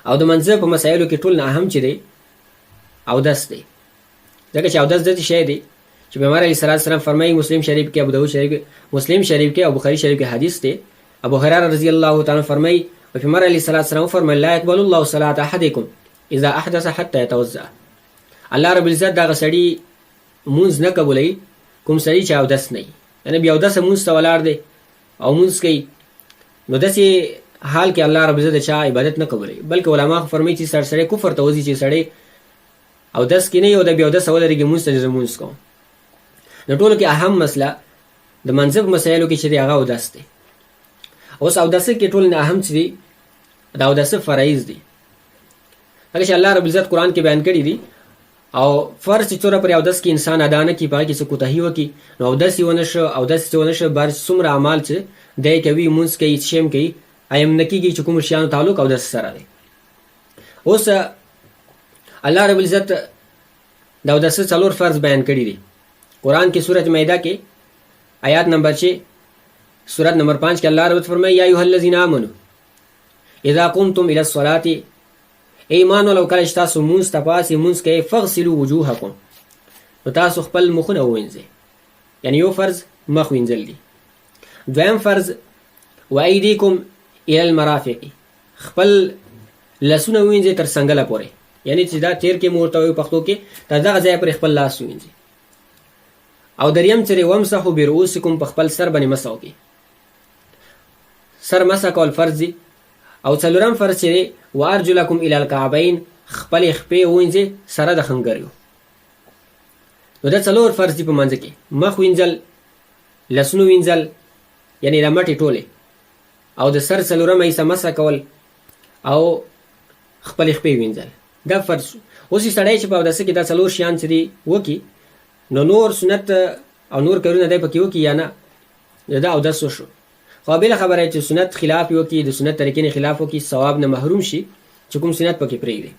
او د منځ په مسایلو کې ټول نه اهم چې دی اودس دی، ځکه چې اودس داسې شی دی چې پیغمبر علیه الصلاة والسلام فرمایي، مسلم شریف کې، ابو داود شریف کې، مسلم شریف کې او بخاری شریف کې حدیث دی. ابو هريره رضی الله تعالی فرمایي پیغمبر علیه الصلاة والسلام فرمایي لا يقبل الله صلاة احدکم اذا احدث حتى يتوضا. الله رب العزت دا سړی مونږ نه قبولوي کوم سړی چې اودس نه وي، یعنی بیا اودس مونږ ته ولاړ دی او مونږ کوي، نو داسې حال کې الله رب العزت چا عبادت نه قبولوي. بلکې علما فرمایي چې سړی کفر ته وځي چې سړی اودس کې نه وي او د بیا اودس ولري مونږ ته مونږ کوم. نو ټولو کې اهم مسله د منځب مسایلو کې چې دی هغه اودس دی. اوس اودس کې ټول نه اهم چې دی دا اودس فرایض دي، هغه چې الله رب العزت قرآن کې بیان کړي دي. او فرض چې څوره پر اودس کې انسان ادا نه کړي، پای کې څه کوتاهي وکړي، نو اودس یې ونه شو، اودس یې ونه شو، بار څومره اعمال چې دی کوي، مونځ کوي، شیم کوي، ایم نه کېږي چې کوم شیانو تعلق اودس سره دی. اوس الله رب العزت د اودس څلور فرض بیان کړي دي قرآن کې. سورۃ مائده کې آیات نمبر 6 سورۃ نمبر 5 کې الله رب فرمایي یا ایها الذین آمنوا اذا قمتم الى الصلاة، ایمان ولو کله چې تاسو مونځ ته پاسې مونځ کوئ فغسلوا وجوهکم، نو تاسو خپل مخونه ووینځئ، یعنی یو فرض مخ وینځل دي. دویم فرض وایدیکم الی المرافق، خپل لاسونه ووینځئ تر څنګله پورې، یعنی چې دا تیر کې مورته وي پښتو کې تر دغه ځای پورې خپل لاس ووینځئ. او دریم چې ومسحوا برؤوسکم، په خپل سر باندې مسح وکړئ، سر مسح کول فرض دي. او څلورم فرض چې وارجلکم الی الکعبین، خپل خپې ووینځئ سره د خنګریو. نو دا څلور فرض دي په منځ کې، مخ وینځل، لاسونه وینځل یعنی لمټې ټولې، او د سر څلورم حصه مسح کول او خپل خپې وینځل، دا فرض. اوس سړی چې په اودس کې دا څلور شیان چې دي وکړي، نو نور سنت او نور کارونه دی پکې وکړي یا نه، دا اودس وشو. خو بله خبره چې سنت خلاف وکړي، د سنت طریقې نه خلاف وکړي، ثواب نه محروم شي چې کوم سنت پکې پرېږدي.